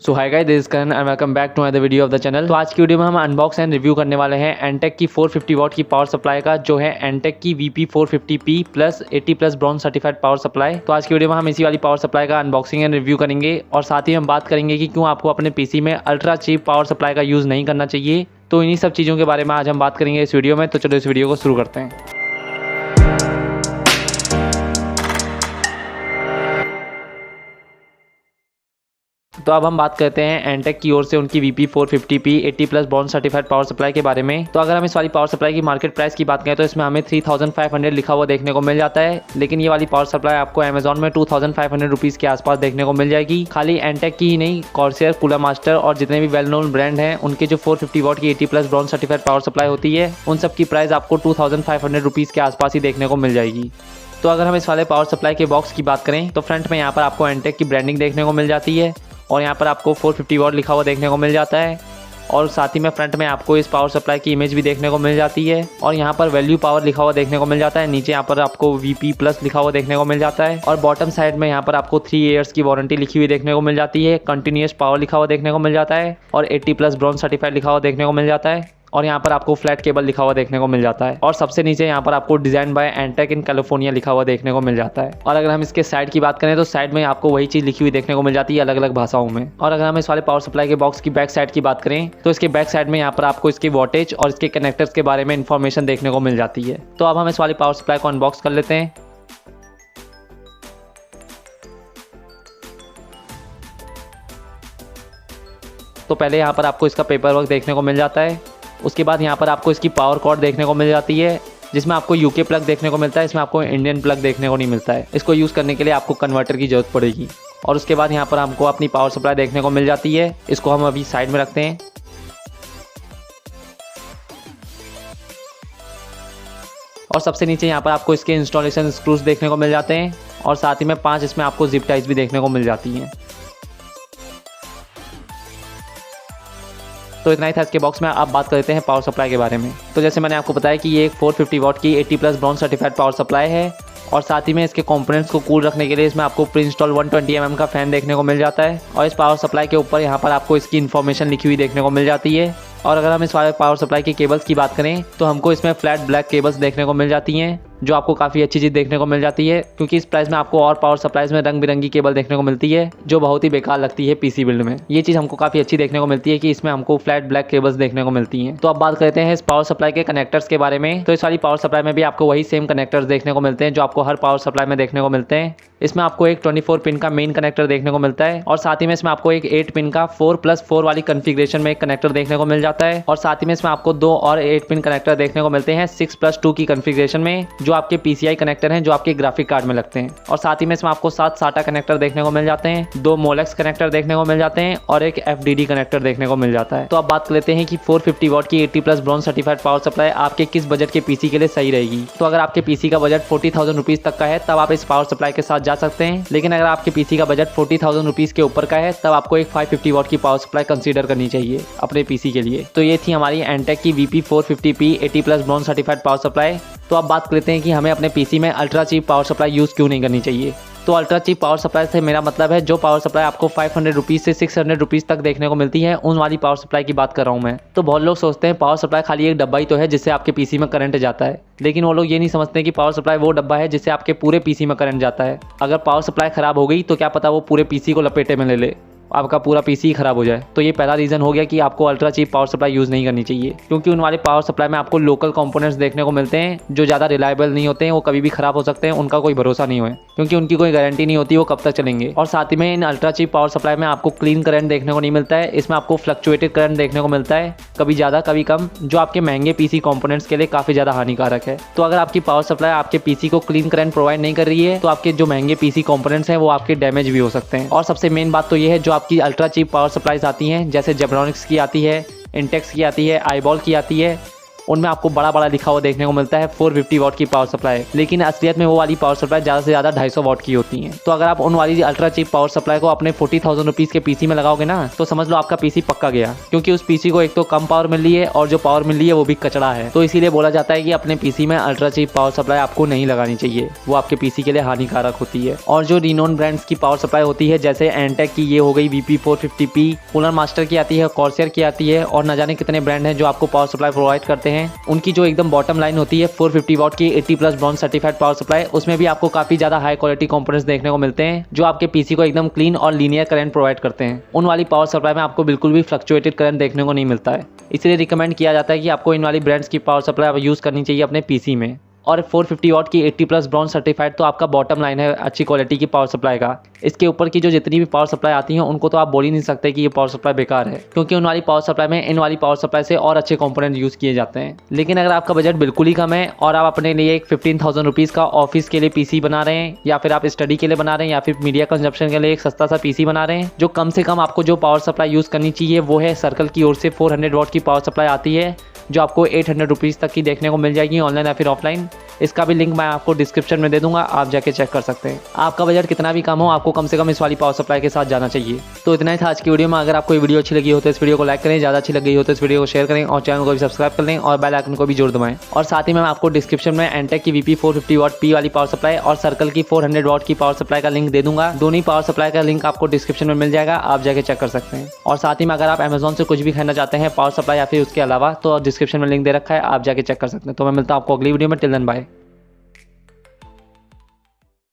So hi guys, this is Karan and welcome back to another video of the channel. तो आज की video में हम अनबॉक्स एंड रिव्यू करने वाले हैं एनटेक की 450 वाट की पावर सप्लाई का, जो है एनटेक की VP450P plus 80+ bronze certified power supply. तो आज की वीडियो में हम इसी वाली पावर सप्लाई का अनबॉक्सिंग एंड रिव्यू करेंगे और साथ ही हम बात करेंगे कि क्यों आपको अपने पीसी में अल्ट्रा चीप पावर सप्लाई का यूज़ नहीं करना चाहिए। तो इन्हीं सब चीज़ों के बारे में आज हम बात करेंगे इस वीडियो में। तो चलो इस वीडियो को शुरू करते हैं। तो अब हम बात करते हैं एनटेक की ओर से उनकी VP450P 80+ bronze certified power supply के बारे में। तो अगर हम इस वाली पावर सप्लाई की मार्केट प्राइस की बात करें तो इसमें हमें 3500 लिखा हुआ देखने को मिल जाता है, लेकिन ये वाली पावर सप्लाई आपको अमेजॉन में 2500 रुपीज़ के आसपास देखने को मिल जाएगी। खाली एनटेक की ही नहीं, कॉर्सियर, कूलर मास्टर और जितने भी वेल नोन ब्रांड हैं उनके जो 450 वाट की 80+ ब्रॉन्ज सर्टिफाइड पावर सप्लाई होती है उन सब की प्राइस आपको 2500 रुपीज़ के आसपास ही देखने को मिल जाएगी। तो अगर हम इस वाले पावर सप्लाई के बॉक्स की बात करें तो फ्रंट में यहाँ पर आपको एनटेक की ब्रांडिंग देखने को मिल जाती है और यहाँ पर आपको 450 वाट लिखा हुआ देखने को मिल जाता है और साथ ही में फ्रंट में आपको इस पावर सप्लाई की इमेज भी देखने को मिल जाती है और यहाँ पर वैल्यू पावर लिखा हुआ देखने को मिल जाता है। नीचे यहाँ पर आपको VP+ लिखा हुआ देखने को मिल जाता है और बॉटम साइड में यहाँ पर आपको 3 ईयर्स की वारंटी लिखी हुई देखने को मिल जाती है। कंटिन्यूस पावर लिखा हुआ देखने को मिल जाता है और 80+ ब्रॉन्ज सर्टिफाइड लिखा हुआ देखने को मिल जाता है और यहाँ पर आपको फ्लैट केबल लिखा हुआ देखने को मिल जाता है और सबसे नीचे यहाँ पर आपको design by NTech in California लिखा हुआ देखने को मिल जाता है। और अगर हम इसके साइड की बात करें तो साइड में आपको वही चीज़ लिखी हुई देखने को मिल जाती है अलग अलग भाषाओं में। और अगर हम इस वाले पावर सप्लाई के बॉक्स की बैक साइड की बात करें तो इसके बैक साइड में यहाँ पर आपको इसके वोल्टेज और इसके कनेक्टर्स के बारे में इंफॉर्मेशन देखने को मिल जाती है। तो अब हम इस वाली पावर सप्लाई को अनबॉक्स कर लेते हैं। तो पहले यहाँ पर आपको इसका पेपर वर्क देखने को मिल जाता है। उसके बाद यहाँ पर आपको इसकी पावर कॉर्ड देखने को मिल जाती है जिसमें आपको यूके प्लग देखने को मिलता है, इसमें आपको इंडियन प्लग देखने को नहीं मिलता है। इसको यूज़ करने के लिए आपको कन्वर्टर की जरूरत पड़ेगी। और उसके बाद यहाँ पर हमको अपनी पावर सप्लाई देखने को मिल जाती है। इसको हम अभी साइड में रखते हैं। और सबसे नीचे यहाँ पर आपको इसके इंस्टॉलेशन स्क्रूज देखने को मिल जाते हैं और साथ ही में 5 इसमें आपको जिप टाइज भी देखने को मिल जाती हैं। तो इतना ही था इसके बॉक्स में। अब बात करते हैं पावर सप्लाई के बारे में। तो जैसे मैंने आपको बताया कि ये एक 450 वाट की 80+ ब्रॉन्ज सर्टिफाइड पावर सप्लाई है और साथ ही में इसके कंपोनेंट्स को कूल रखने के लिए इसमें आपको प्री इंस्टॉल 120 mm का फैन देखने को मिल जाता है और इस पावर सप्लाई के ऊपर यहाँ पर आपको इसकी इन्फॉर्मेशन लिखी हुई देखने को मिल जाती है। और अगर हम इस वाले पावर सप्लाई की केबल्स की बात करें तो हमको इसमें फ्लैट ब्लैक केबल्स देखने को मिल जाती हैं, जो आपको काफ़ी अच्छी चीज़ देखने को मिल जाती है क्योंकि इस प्राइस में आपको और पावर सप्लाईज में रंग बिरंगी केबल देखने को मिलती है जो बहुत ही बेकार लगती है पीसी बिल्ड में। ये चीज़ हमको काफ़ी अच्छी देखने को मिलती है कि इसमें हमको फ्लैट ब्लैक केबल्स देखने को मिलती हैं। तो अब बात करते हैं इस पावर सप्लाई के कनेक्टर्स के बारे में। तो इस वाली पावर सप्लाई में भी आपको वही सेम कनेक्टर्स देखने को मिलते हैं जो आपको हर पावर सप्लाई में देखने को मिलते हैं। इसमें आपको एक 24 पिन का मेन कनेक्टर देखने को मिलता है और साथ ही में इसमें आपको एक 8 पिन का 4+4 वाली कॉन्फ़िगरेशन में एक कनेक्टर देखने को मिल जाता है और साथ ही में इसमें आपको 2 और 8 पिन कनेक्टर देखने को मिलते हैं 6+2 की कॉन्फ़िगरेशन में, जो आपके PCI कनेक्टर हैं जो आपके ग्राफिक कार्ड में लगते हैं। और साथ ही में इसमें आपको 7 SATA कनेक्टर देखने को मिल जाते हैं, 2 मोलेक्स कनेक्टर देखने को मिल जाते हैं और एक FDD कनेक्टर देखने को मिल जाता है। तो अब बात कर लेते हैं कि 450 वाट की 80+ ब्रॉन्ज सर्टिफाइड पावर सप्लाई आपके किस बजट के पीसी के लिए सही रहेगी। तो अगर आपके पीसी का बजट 40,000 रुपीज़ तक का है तब आप इस पावर सप्लाई के साथ जा सकते हैं, लेकिन अगर आपके पीसी का बजट 40,000 रुपीज़ के ऊपर का है तब आपको एक 550 वाट की पावर सप्लाई कंसीडर करनी चाहिए अपने पीसी के लिए। तो ये थी हमारी एनटेक की VP450P 80+ bronze certified power supply. तो अब बात करते हैं कि हमें अपने पीसी में ultra cheap power supply use क्यों नहीं करनी चाहिए। तो अल्ट्रा चीप पावर सप्लाई से मेरा मतलब है जो पावर सप्लाई आपको 500 रुपीज़ से 600 रुपीज़ तक देखने को मिलती है, उन वाली पावर सप्लाई की बात कर रहा हूँ मैं। तो बहुत लोग सोचते हैं पावर सप्लाई खाली एक डब्बा ही तो है जिससे आपके पीसी में करंट जाता है, लेकिन वो लोग ये नहीं समझते कि पावर सप्लाई वो डब्बा है जिससे आपके पूरे पीसी में करंट जाता है। अगर पावर सप्लाई ख़राब हो गई तो क्या पता वो पूरे पीसी को लपेटे में ले ले, आपका पूरा पीसी ही खराब हो जाए। तो ये पहला रीज़न हो गया कि आपको ultra cheap power supply use नहीं करनी चाहिए, क्योंकि उन वाले पावर सप्लाई में आपको लोकल कंपोनेंट्स देखने को मिलते हैं जो ज़्यादा रिलायबल नहीं होते हैं, वो कभी भी ख़राब हो सकते हैं, उनका कोई भरोसा नहीं है क्योंकि उनकी कोई गारंटी नहीं होती वो कब तक चलेंगे। और साथ ही में इन अल्ट्रा चीप पावर सप्लाई में आपको क्लीन करंट देखने को नहीं मिलता है, इसमें आपको फ्लक्चुएटेड करंट देखने को मिलता है, कभी ज़्यादा कभी कम, जो आपके महंगे पीसी कंपोनेंट्स के लिए काफ़ी ज़्यादा हानिकारक है। तो अगर आपकी पावर सप्लाई आपके पीसी को क्लीन करंट प्रोवाइड नहीं कर रही है तो आपके जो महंगे पीसी कंपोनेंट्स हैं वो आपके डैमेज भी हो सकते हैं। और सबसे मेन बात तो ये है, जो आपकी अल्ट्रा चीप पावर सप्लाईज आती हैं जैसे जेब्रॉनिक्स की आती है, इंटेक्स की आती है, आईबॉल की आती है, उनमें आपको बड़ा बड़ा लिखा हुआ देखने को मिलता है 450 वॉट की पावर सप्लाई, लेकिन असलियत में वो वाली पावर सप्लाई ज़्यादा से ज़्यादा 250 वॉट की होती है। तो अगर आप उन वाली अल्ट्रा चीप पावर सप्लाई को अपने 40,000 रुपीज़ के पीसी में लगाओगे ना, तो समझ लो आपका पीसी पक्का गया, क्योंकि उस पीसी को एक तो कम पावर मिल रही है और जो पावर मिल रही है वो भी कचड़ा है। तो इसीलिए बोला जाता है कि अपने पीसी में अल्ट्रा चीप पावर सप्लाई आपको नहीं लगानी चाहिए, वो आपके पीसी के लिए हानिकारक होती है। और जो रिनोन ब्रांड्स की पावर सप्लाई होती है, जैसे एंटेक की ये हो गई VP450P, कूलर मास्टर की आती है, कॉर्सियर की आती है, और न जाने कितने ब्रांड हैं जो आपको पावर सप्लाई प्रोवाइड करते हैं। उनकी जो एकदम बॉटम लाइन होती है 450 वॉट की 80+ ब्रॉन्ज सर्टिफाइड पावर सप्लाई, उसमें भी आपको काफी ज्यादा हाई क्वालिटी कंपोनेंट्स देखने को मिलते हैं जो आपके पीसी को एकदम क्लीन और लीनियर करंट प्रोवाइड करते हैं। उन वाली पावर सप्लाई में आपको बिल्कुल भी फ्लक्चुएटेड करंट देखने को नहीं मिलता है, इसलिए रिकमेंड किया जाता है कि आपको इन वाली ब्रांड्स की पावर सप्लाई यूज करनी चाहिए अपने पीसी में। और 450 वॉट की 80+ ब्रॉन्ज सर्टिफाइड तो आपका बॉटम लाइन है अच्छी क्वालिटी की पावर सप्लाई का। इसके ऊपर की जो जितनी भी पावर सप्लाई आती हैं उनको तो आप बोल ही नहीं सकते कि ये पावर सप्लाई बेकार है, क्योंकि उन वाली पावर सप्लाई में इन वाली पावर सप्लाई से और अच्छे कंपोनेंट यूज़ किए जाते हैं। लेकिन अगर आपका बजट बिल्कुल ही कम है और आप अपने लिए एक 15,000 रुपीज़ का ऑफिस के लिए पीसी बना रहे हैं, या फिर आप स्टडी के लिए बना रहे हैं, या फिर मीडिया कंजप्शन के लिए एक सस्ता सा पीसी बना रहे हैं, जो कम से कम आपको जो पावर सप्लाई यूज़ करनी चाहिए वो है सर्कल की ओर से 400 वॉट की पावर सप्लाई आती है, जो आपको 800 रुपीज़ तक की देखने को मिल जाएगी ऑनलाइन या फिर ऑफलाइन। इसका भी लिंक मैं आपको डिस्क्रिप्शन में दे दूंगा, आप जाके चेक कर सकते हैं। आपका बजट कितना भी कम हो, आपको कम से कम इस वाली पावर सप्लाई के साथ जाना चाहिए। तो इतना ही था आज की वीडियो में। अगर आपको ये वीडियो अच्छी लगी हो तो इस वीडियो को लाइक करें, ज़्यादा अच्छी लगी हो तो इस वीडियो को शेयर करें और चैनल को भी सब्सक्राइब कर लें और बेल आइकन को भी जोड़ दबाएं। और साथ ही मैं आपको डिस्क्रिप्शन में एंटेक की VP450 वॉट P वाली पावर सप्लाई और सर्कल की 400 वॉट की पावर सप्लाई का लिंक दे दूंगा। दोनों ही पावर सप्लाई का लिंक आपको डिस्क्रिप्शन में मिल जाएगा, आप जाके चेक कर सकते हैं। और साथ ही में अगर आप अमेजोन से कुछ भी खरीदना चाहते हैं पावर सप्लाई या फिर उसके अलावा, तो डिस्क्रिप्शन में लिंक दे रखा है, आप जाके चेक कर सकते हैं। तो मैं मिलता हूँ आपको अगली वीडियो में। Till then bye.